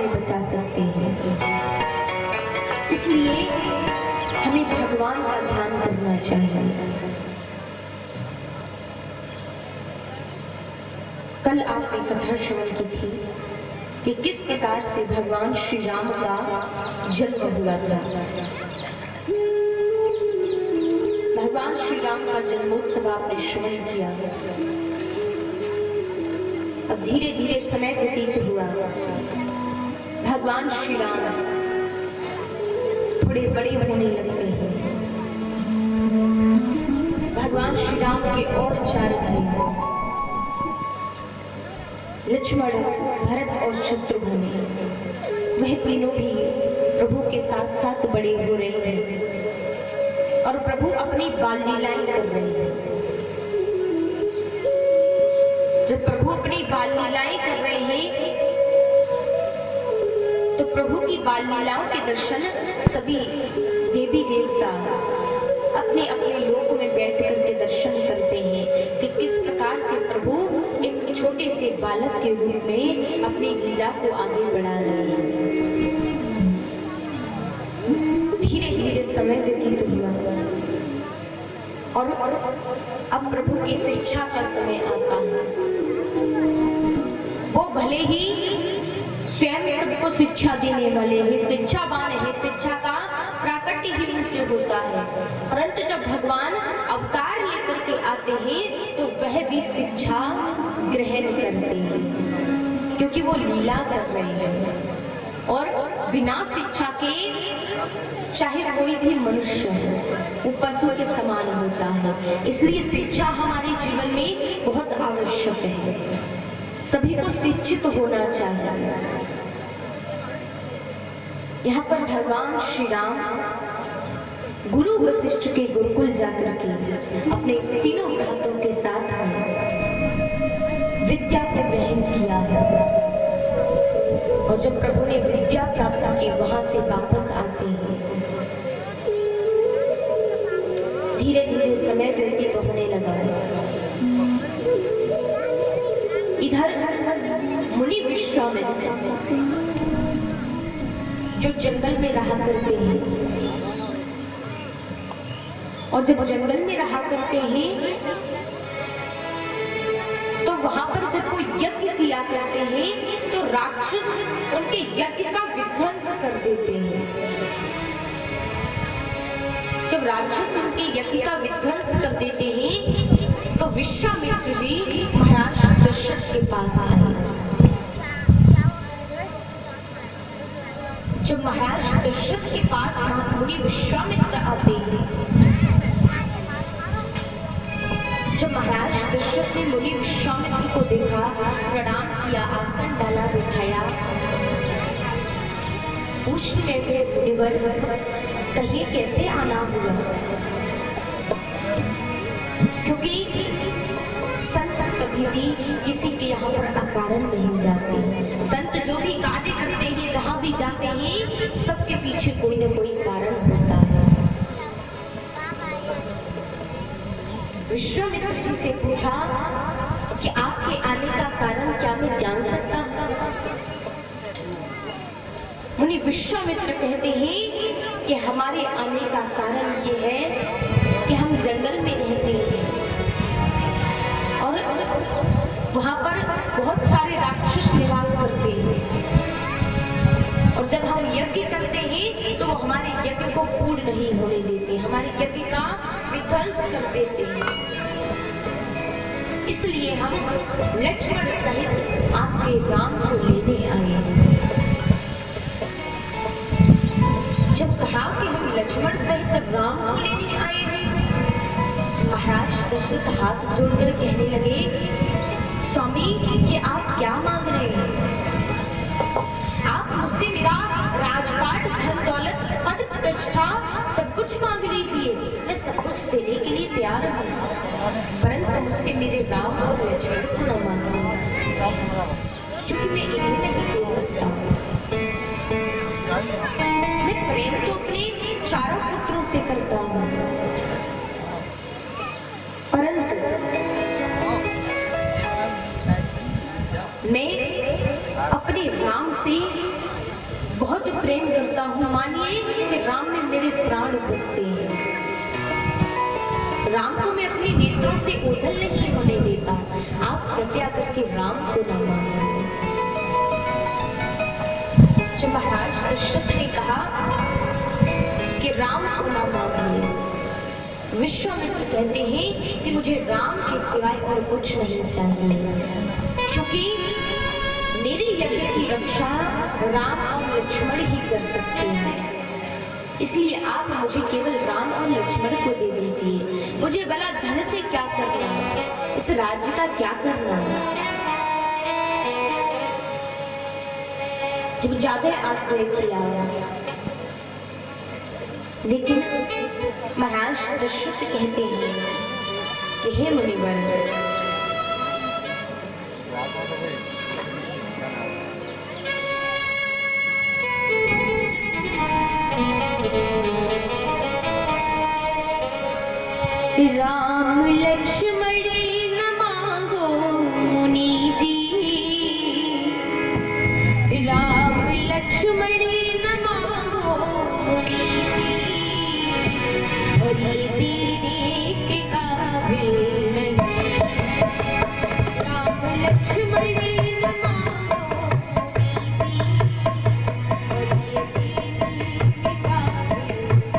बचा सकते हैं। इसलिए हमें भगवान का ध्यान करना चाहिए। कल आपने कथा श्रवण की थी कि किस प्रकार से भगवान श्री राम का जन्म हुआ था। भगवान श्री राम का जन्मोत्सव आपने श्रवण किया। अब धीरे धीरे समय व्यतीत हुआ। भगवान श्री राम थोड़े बड़े होने लगते हैं। भगवान श्री राम के और 4 भाई लक्ष्मण, भरत और शत्रुघ्न, वह तीनों भी प्रभु के साथ साथ बड़े हो रहे हैं और प्रभु अपनी बाल लीलाएं कर रहे हैं। जब प्रभु अपनी बाल लीलाएं कर रहे हैं तो प्रभु की बाल लीलाओं के दर्शन सभी देवी देवता अपने अपने लोक में बैठ करके दर्शन करते हैं कि किस प्रकार से प्रभु एक छोटे से बालक के रूप में अपनी लीला को आगे बढ़ा रहे हैं। धीरे धीरे समय व्यतीत हुआ और अब प्रभु की शिक्षा का समय आता है। वो भले ही स्वयं सबको शिक्षा देने वाले हैं, शिक्षावान है, शिक्षा का प्राकट्य ही उनसे होता है, परंतु जब भगवान अवतार लेकर के आते हैं तो वह भी शिक्षा ग्रहण करते हैं, क्योंकि वो लीला कर रहे हैं। और बिना शिक्षा के चाहे कोई भी मनुष्य हो वो पशु के समान होता है। इसलिए शिक्षा हमारे जीवन में बहुत आवश्यक है। सभी को शिक्षित होना चाहिए। यहाँ पर भगवान श्री राम गुरु वशिष्ठ के गुरुकुल जाकर के अपने तीनों भ्रातों के साथ विद्या को ग्रहण किया है। और जब प्रभु ने विद्या प्राप्त की वहां से वापस आते हैं, धीरे धीरे समय व्यतीत होने लगा। इधर मुनि विश्वामित्र जो जंगल में रहा करते हैं, और जब जंगल में रहा करते हैं तो वहां पर जब वो यज्ञ किया करते हैं तो राक्षस उनके यज्ञ का विध्वंस कर देते हैं। जब राक्षस उनके यज्ञ का विध्वंस कर देते हैं तो विश्वामित्र जी महाराज दशरथ के पास आए। जब महाराज दशरथ के पास मुनि विश्वामित्र आते हैं, जब महाराज दशरथ ने मुनि विश्वामित्र को देखा, प्रणाम किया, आसन डाला, बिठाया, पूछने लगे, मुनिवर कहिए कैसे आना हुआ? क्योंकि संत कभी भी किसी के यहाँ पर अकारण नहीं जाते। संत जो भी कार्य करते हैं, जहाँ भी जाते हैं, सबके पीछे कोई न कोई कारण होता है। विश्वामित्र जी से पूछा कि आपके आने का कारण क्या मैं जान सकता हूँ? मुनि विश्वामित्र कहते हैं कि हमारे आने का कारण ये है कि हम जंगल में रहते हैं और वहां पर बहुत सारे राक्षस निवास करते हैं, और जब हम यज्ञ करते हैं तो वो हमारे यज्ञ को पूर्ण नहीं होने देते, हमारे यज्ञ का विध्वंस कर देते हैं। इसलिए हम लक्ष्मण सहित आपके राम को लेने आए हैं। जब कहा कि हम लक्ष्मण सहित राम को लेने आए हैं, महाराज दशरथ हाथ जोड़कर कहने लगे, स्वामी ये आप क्या मांग रहे हैं? आप मुझसे मेरा राजपाट, धन दौलत, पद प्रतिष्ठा सब कुछ मांग लीजिए, मैं सब कुछ देने के लिए तैयार हूँ, परंतु मुझसे मेरे राम और लक्ष्मण को न मांगो, क्योंकि मैं इन्हें नहीं दे सकता। मैं प्रेम तो अपने चारों पुत्रों से करता हूँ, परंतु मैं अपने राम से बहुत प्रेम करता हूँ। मानिए कि राम में मेरे प्राण बसते हैं। राम को मैं अपने नेत्रों से ओझल नहीं होने देता। आप कृपया करके राम को न मानिए। जब महाराज दशरथ ने कहा कि राम को न मानिए, विश्वामित्र कहते हैं कि मुझे राम के सिवाय और कुछ नहीं चाहिए, क्योंकि मेरे यज्ञ की रक्षा राम और लक्ष्मण ही कर सकते हैं। इसलिए आप मुझे केवल राम और लक्ष्मण को दे दीजिए। मुझे भला धन से क्या करना, इस राज्य का क्या करना। जब ज्यादा आग्रह किया, लेकिन महाराज दशरथ कहते हैं कि हे मुनिवर, राम लक्ष्मण न मांगो मुनि जी, राम लक्ष्मण न मांगो मुनि जी, और ये देने के काबिल नहीं। राम लक्ष्मण न मांगो मुनि जी, और ये देने के काबिल नहीं।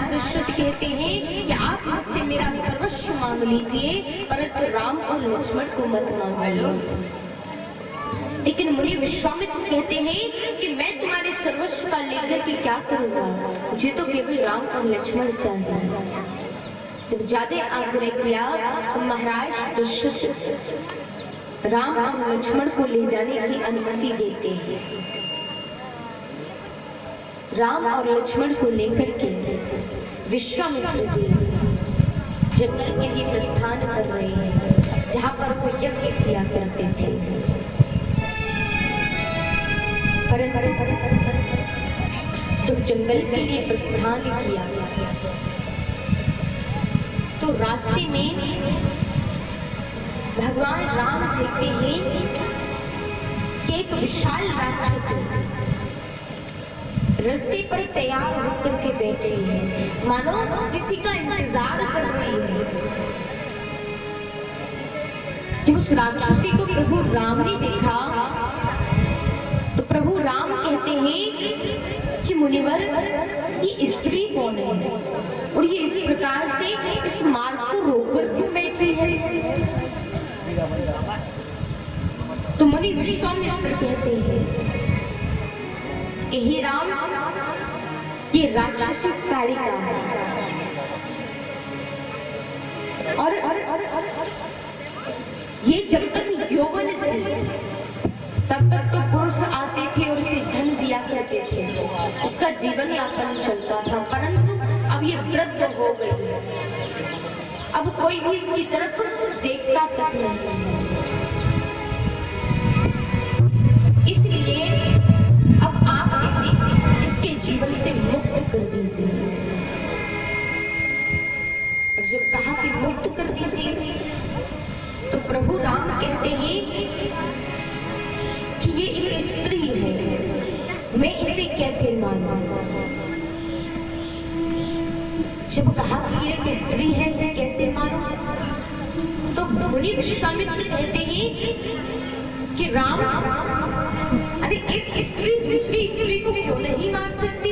दशरथ कहते हैं कि आप मुझसे मेरा सर्वस्व मांग लीजिए, परंतु राम और लक्ष्मण को मत मांगिए। लेकिन मुनि विश्वामित्र कहते हैं कि मैं तुम्हारे सर्वस्व का लेकर के क्या करूंगा, मुझे तो केवल राम और लक्ष्मण चाहिए। जब ज्यादा आग्रह किया तो महाराज दशरथ राम और लक्ष्मण को ले जाने की अनुमति देते हैं। राम और लक्ष्मण को लेकर के विश्वामित्र जी जंगल के लिए प्रस्थान कर रहे हैं, जहां पर वो यज्ञ किया करते थे। परंतु जब जंगल के लिए प्रस्थान किया तो रास्ते में भगवान राम देखते हैं कि एक विशाल राक्षस रास्ते पर तैयार होकर के बैठी है, मानो किसी का इंतजार कर रही है। जब उस राक्षसी को प्रभु राम ने देखा तो प्रभु राम कहते हैं कि मुनिवर, ये स्त्री कौन है और ये इस प्रकार से इस मार्ग को रोककर क्यों बैठी है। तो मुनि विश्वामित्र कहते हैं कि हे राम, ये राक्षसी ताड़िका है और ये जब तक यौवन थी तब तक तो पुरुष आते थे और इसे धन दिया करते थे, इसका जीवन यापन चलता था। परंतु अब ये वृद्ध हो गई है, अब कोई भी इसकी तरफ देखता तक नहीं है। इसलिए अब आप इसे इसके जीवन से मुक्त कर दीजिए। और जब कहा कि मुक्त कर दीजिए तो प्रभु राम कहते हैं कि ये एक स्त्री है, मैं इसे कैसे मानूं। जब कहा कि ये एक स्त्री है, इसे कैसे मारूं, तो मुनि विश्वामित्र कहते हैं कि राम, अरे एक स्त्री दूसरी स्त्री को क्यों नहीं मार सकती।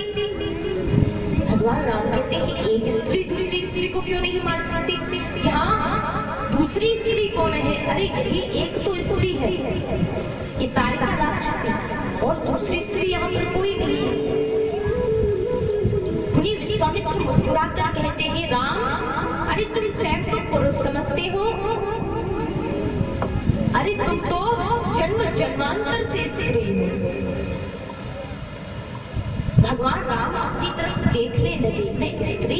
भगवान राम कहते हैं एक स्त्री दूसरी स्त्री को क्यों नहीं मार सकती। यहाँ दूसरी स्त्री कौन है? अरे यही एक तो स्त्री है, ये ताड़िका राक्षसी, और दूसरी स्त्री यहाँ पर कोई नहीं है। मुनि विश्वामित्र मुस्कुराकर कहते हैं राम, अरे तुम स्वयं तो पुरुष समझते हो, अरे तुम तो जन्म जन्मांतर से स्त्री हो। भगवान राम अपनी तरफ देखने लगे, मैं स्त्री?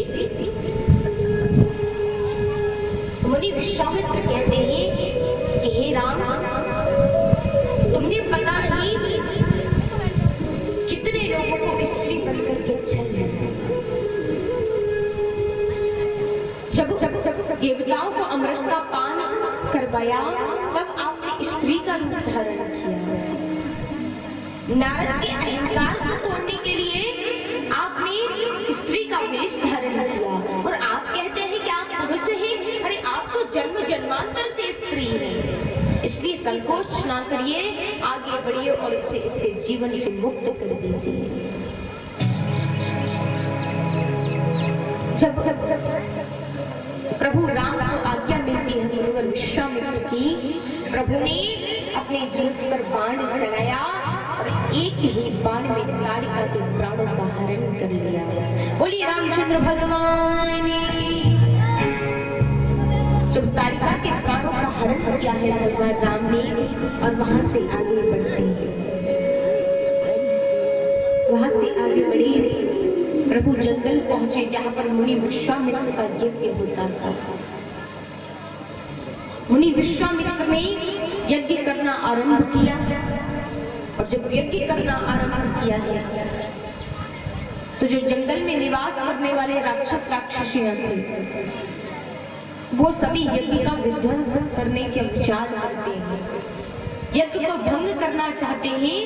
मुनि विश्वामित्र कहते हैं कि हे राम, तुमने पता नहीं कितने लोगों को स्त्री बनकर के छल लिया। जब देवताओं को अमृत का पान करवाया तब आपने स्त्री का रूप धारण किया। नारद के अहंकार को तोड़ने के लिए आपने स्त्री का वेश धारण किया और आप कहते हैं कि आप पुरुष हैं। अरे आप तो जन्म जन्मांतर से स्त्री हैं। इसलिए संकोच ना करिए, आगे बढ़िए और इसे इसके जीवन से मुक्त कर दीजिए। जब प्रभु राम को आज्ञा मिलती है मुनिवर विश्वामित्र की, प्रभु ने अपने धनुष पर बाण चलाया और एक ही बाण में ताड़िका के प्राणों का हरण कर लिया। बोलिए रामचंद्र भगवान की। जब ताड़िका के प्राणों का हरण किया है भगवान राम ने, और वहां से आगे बढ़ते हैं, वहां से आगे बढ़े प्रभु जंगल पहुंचे जहां पर मुनि विश्वामित्र का यज्ञ होता था। मुनि विश्वामित्र ने यज्ञ करना आरंभ किया और जब यज्ञ करना आरंभ किया है तो जो जंगल में निवास करने वाले राक्षस राक्षसियां थे वो सभी यज्ञ का विध्वंस करने के विचार करते हैं, यज्ञ को भंग करना चाहते हैं।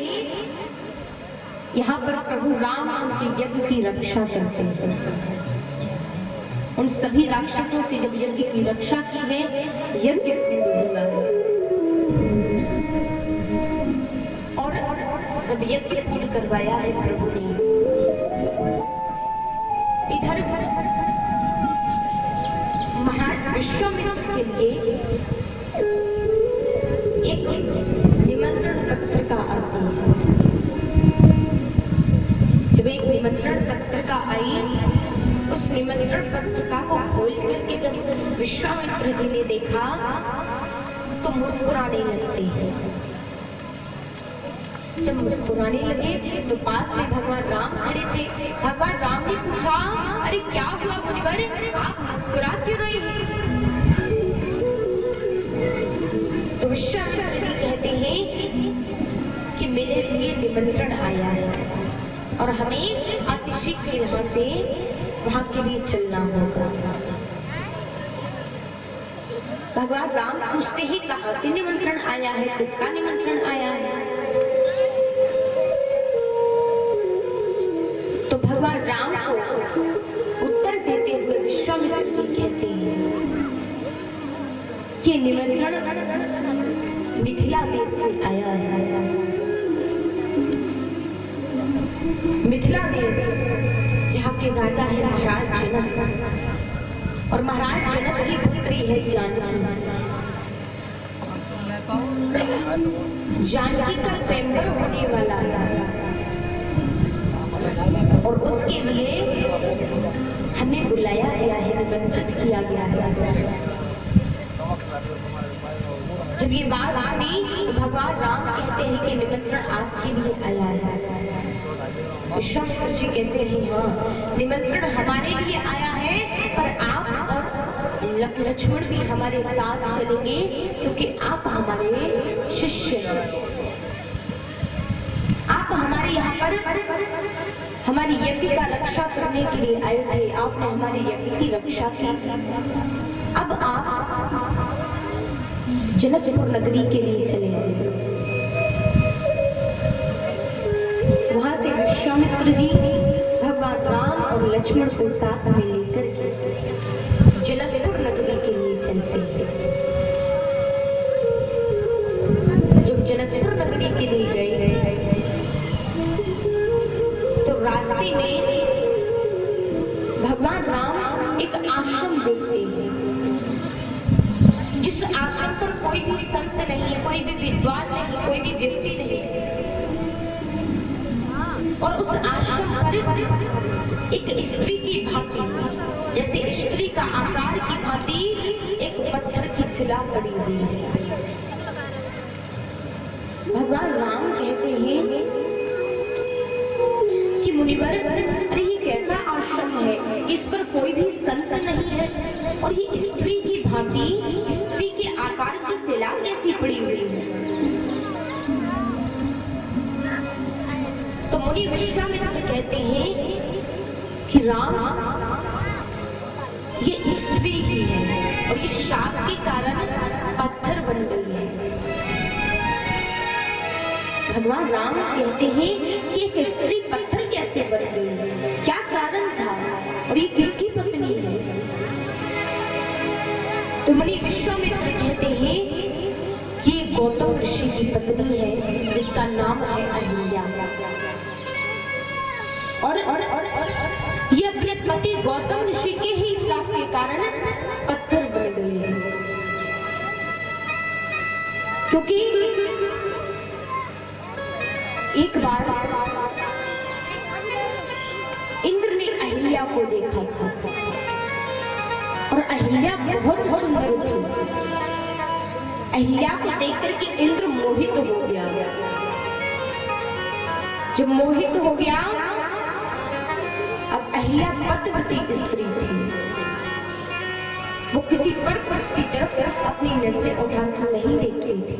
यहाँ पर प्रभु राम उनके यज्ञ की रक्षा करते हैं। उन सभी राक्षसों से जब यज्ञ की रक्षा की है, यज्ञ पूर्ण हुआ है और जब यज्ञ पूर्ण करवाया है प्रभु ने, इधर महाराज विश्वामित्र के लिए एक निमंत्रण पत्रिका आती है। जब एक निमंत्रण पत्रिका आई, उस निमंत्रण पत्रिका को खोल करके जब विश्वामित्र जी ने देखा तो मुस्कुराने लगते हैं। जब मुस्कुराने लगे तो पास में भगवान राम खड़े थे। भगवान राम ने पूछा, अरे क्या हुआ मुनिवर, आप मुस्कुरा क्यों रहे हैं? तो विश्वामित्र जी कहते हैं कि मेरे लिए निमंत्रण आया है और हमें अतिशीघ्र यहाँ से वहां के लिए चलना होगा। भगवान राम पूछते हैं कहां से निमंत्रण आया है, किसका निमंत्रण आया है? तो भगवान राम को उत्तर देते हुए विश्वामित्र जी कहते हैं कि निमंत्रण मिथिला देश से आया है। मिथिला देश जहाँ के राजा है महाराज जनक और महाराज जनक की पुत्री है जानकी। जानकी का स्वयंवर होने वाला है। उसके लिए हमें बुलाया गया है, निमंत्रित किया गया है। जब ये बात सुनी तो भगवान राम कहते हैं कि निमंत्रण आपके लिए आया है। विश्वामित्र जी कहते हैं हाँ, निमंत्रण हमारे लिए आया है, पर आप और लक्ष्मण भी हमारे साथ चलेंगे क्योंकि आप हमारे शिष्य हैं। आप हमारे यहाँ पर हमारी यज्ञ का रक्षा करने के लिए आए थे, आपने हमारे यज्ञ की रक्षा की। अब आप जनकपुर नगरी के लिए चलेंगे। वहां से विश्वामित्र जी भगवान राम और लक्ष्मण को साथ में लेकर के जनकपुर नगरी के लिए चलते हैं। जब जनकपुर नगरी के लिए गए तो रास्ते में भगवान राम एक आश्रम देखते हैं, जिस आश्रम पर कोई भी संत नहीं, कोई भी विद्वान नहीं, कोई भी व्यक्ति नहीं, और उस आश्रम पर एक स्त्री की भांति, जैसे स्त्री का आकार की भांति एक पत्थर की शिला पड़ी हुई है। भगवान राम कहते हैं कि मुनिवर, अरे ये कैसा आश्रम है, इस पर कोई भी संत नहीं है और ये स्त्री की भांति, स्त्री के आकार की शिला कैसी पड़ी हुई है। तो मुनि विश्वामित्र कहते हैं कि राम, ये स्त्री ही है और ये शाप के कारण पत्थर बन गई है। भगवान राम कहते हैं कि एक स्त्री पत्थर कैसे बन गई, क्या कारण था और ये किसकी पत्नी है। तो मुनि विश्वामित्र कहते हैं कि ये गौतम ऋषि की पत्नी है, जिसका नाम है अहिल्या, और ये अपने पति गौतम ऋषि के ही श्राप के कारण पत्थर बन गई है। क्योंकि एक बार इंद्र ने अहिल्या को देखा था और अहिल्या बहुत सुंदर थी। अहिल्या को देखकर के इंद्र मोहित हो गया। जब मोहित हो गया, अब अहिल्या पतिव्रती स्त्री थी, वो किसी पर पुरुष की तरफ अपनी नजरें उठाकर नहीं देखती थी,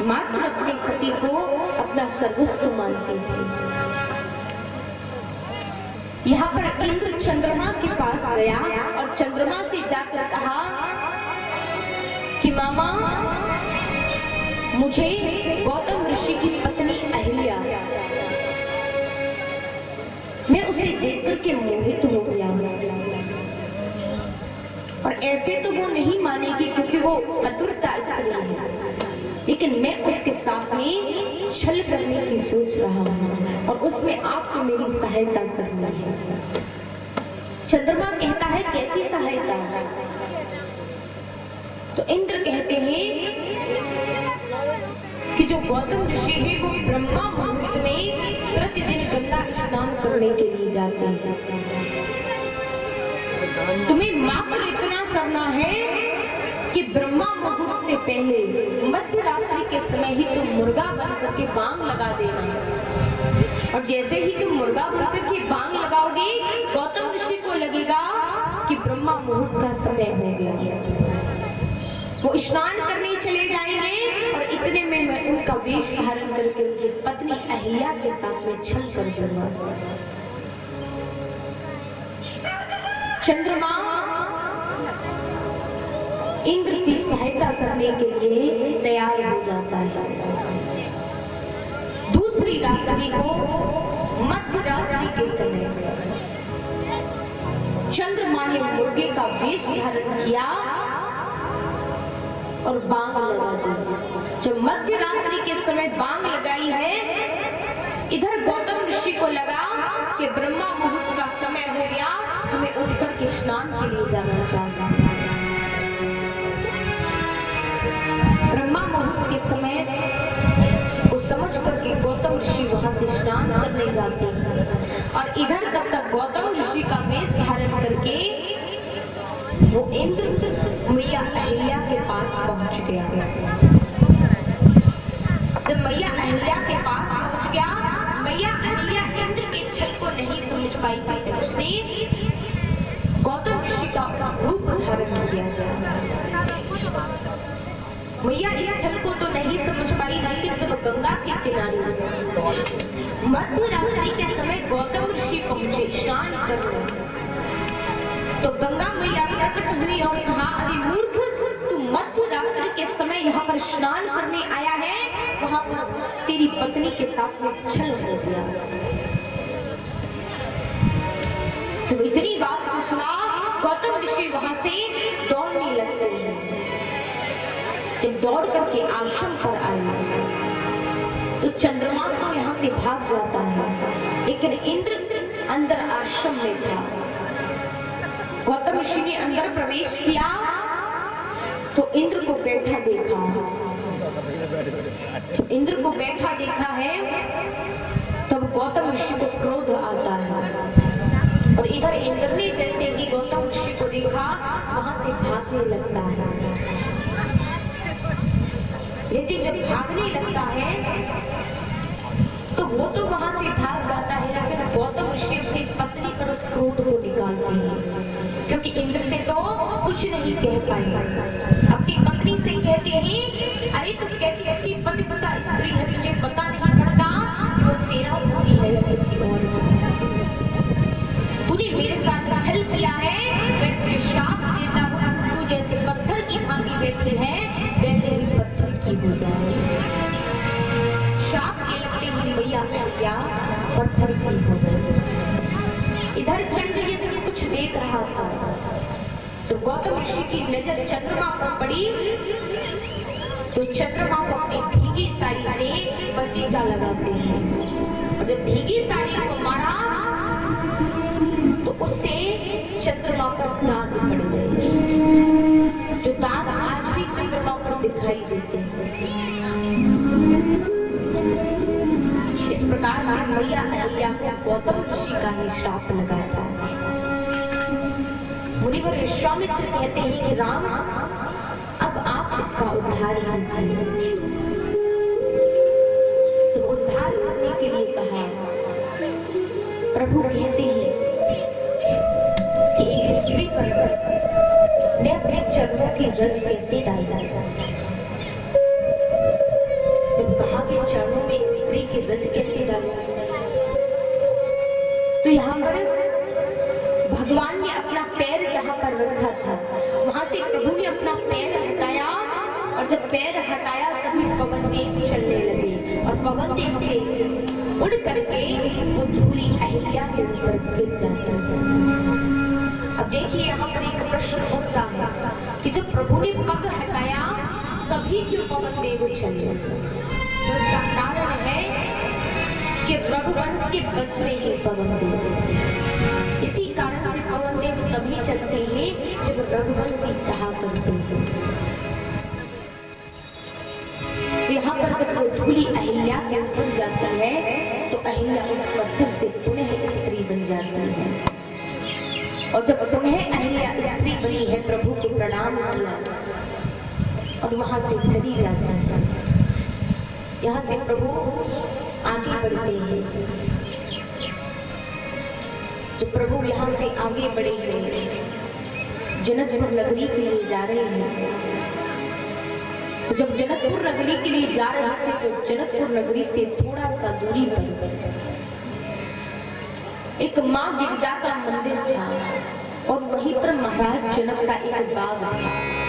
मात्र अपने पति को अपना सर्वस्व मानती थी। यहाँ पर इंद्र चंद्रमा के पास गया और चंद्रमा से जाकर कहा कि मामा, मुझे गौतम ऋषि की पत्नी अहिल्या, मैं उसे देख करके मोहित हो गया। और ऐसे तो वो नहीं मानेगी क्योंकि वो पतिव्रता स्त्री है, लेकिन मैं उसके साथ में छल करने की सोच रहा हूँ और उसमें आपको मेरी सहायता करनी है। चंद्रमा कहता है कैसी सहायता? तो इंद्र कहते हैं कि जो गौतम ऋषि है वो ब्रह्मा मुहूर्त में प्रतिदिन गंगा स्नान करने के लिए जाते हैं। तुम्हें मात्र इतना करना है कि ब्रह्मा मुहूर्त से पहले मध्य रात्रि के समय ही तुम मुर्गा बनकर के बांग लगा देना, और जैसे ही तुम मुर्गा बनकर के बांग लगाओगे, गौतम ऋषि को लगेगा कि ब्रह्मा मुहूर्त का समय हो गया। वो स्नान करने चले जाएंगे और इतने में मैं उनका वेश धारण करके उनकी पत्नी अहिल्या के साथ में छल कर दूंगा। चंद्रमा इंद्र की सहायता करने के लिए तैयार हो जाता है। दूसरी रात्रि को मध्य रात्रि के समय चंद्रमा ने मुर्गे का वेश धारण किया और बांग लगा दी। जब मध्य रात्रि के समय बांग लगाई है, इधर गौतम ऋषि को लगा कि ब्रह्मा मुहूर्त का समय हो गया, हमें उठकर के स्नान के लिए जाना चाहिए। ब्रह्मा मुहूर्त के समय को समझ करके गौतम ऋषि वहां से स्नान करने जाते हैं और इधर तब तक गौतम ऋषि का वेश धारण करके वो इंद्र मैया अहिल्या के पास पहुंच गया। जब मैया अहिल्या के पास पहुंच गया, मैया अहिल्या इंद्र के छल को नहीं समझ पाई थी, उसने गौतम ऋषि का रूप धारण किया। मैया इस छल को तो नहीं समझ पाई, लेकिन जब गंगा के किनारे मध्य रात्रि के समय गौतम ऋषि पहुंचे स्नान करने, तो गंगा मैया प्रकट हुई और कहा, अरे मूर्ख, तू मध्य रात्रि के समय यहाँ पर स्नान करने आया है, वहां पर तेरी पत्नी के साथ में छल हो गया। तो इतनी बात को सुना गौतम ऋषि वहां से दौड़ने लगते हैं। जब दौड़ करके आश्रम पर आए तो चंद्रमा तो यहाँ से भाग जाता है, लेकिन इंद्र अंदर आश्रम में था। गौतम ऋषि ने अंदर प्रवेश किया तो इंद्र को बैठा देखा। तो इंद्र को बैठा देखा है तब गौतम ऋषि को क्रोध आता है, और इधर इंद्र ने जैसे ही गौतम ऋषि को देखा वहां से भागने लगता है। लेकिन जब भागने लगता है तो वो तो वहां से भाग जाता है, लेकिन गौतम ऋषि अपनी पत्नी पर उस क्रोध को निकालते हैं, क्योंकि इंद्र से तो कुछ नहीं कह पाए। अपनी पत्नी से कहते हैं, अरे तू कैसी पतिव्रता स्त्री है, तुझे पता नहीं पड़ता कि वो तेरा पति है या किसी और का। तूने मेरे साथ छल किया है, मैं तुझे श्राप देता हूँ, तू जैसे पत्थर की भांति बैठी है वैसे ही पत्थर की हो जाए। श्राप के लगते ही मैया अहिल्या पत्थर की हो गई। इधर चंद्र ये सब कुछ देख रहा था। जब गौतम ऋषि की नजर चंद्रमा पर पड़ी तो चंद्रमा को अपनी भीगी साड़ी से पसीना लगाते हैं, और जब भीगी साड़ी को मारा तो उससे चंद्रमा पर दाग पड़ गए, जो दाग आज भी चंद्रमा पर दिखाई देते हैं। इस प्रकार से मैया अहिल्या को गौतम ऋषि का ही श्राप लगा था। मुनिवर विश्वामित्र कहते हैं कि राम, अब आप इसका उद्धार कीजिए। जब उद्धार करने के लिए कहा, प्रभु कहते हैं कि एक स्त्री पर मैं अपने चरणों की रज कैसे डालता था। जब कहा कि चरणों में एक स्त्री की रज कैसे डालूं, तो यहाँ पर भगवान ने अपना पैर जहां पर रखा था वहां से प्रभु ने अपना पैर हटाया, और जब पैर हटाया तभी पवन देव चलने लगे, और पवन देव से उड़ करके वो धूली अहिल्या के ऊपर गिर जाती है। अब देखिए यहाँ पर एक प्रश्न उठता है कि जब प्रभु ने पग हटाया तभी क्यों पवन देव चलने लगे? तो इसका कारण है कि रघुवंश के बस में है पवन देव। इसी कारण से पवन देव तभी चलते हैं जब रघुवंशी चाहा करते हैं। तो यहाँ पर जब वो धूली अहिल्या के ऊपर जाती है तो अहिल्या उस पत्थर से पुनः स्त्री बन जाती है, और जब पुनः अहिल्या स्त्री बनी है प्रभु को प्रणाम किया और वहां से चली जाती है। यहाँ से प्रभु आगे बढ़ते हैं। जो प्रभु यहाँ से आगे बढ़े हैं, जनकपुर नगरी के लिए जा रहे हैं। तो जब जनकपुर नगरी के लिए जा रहे थे तो जनकपुर नगरी से थोड़ा सा दूरी पर एक माँ गिरजा का मंदिर था, और वहीं पर महाराज जनक का एक बाग था।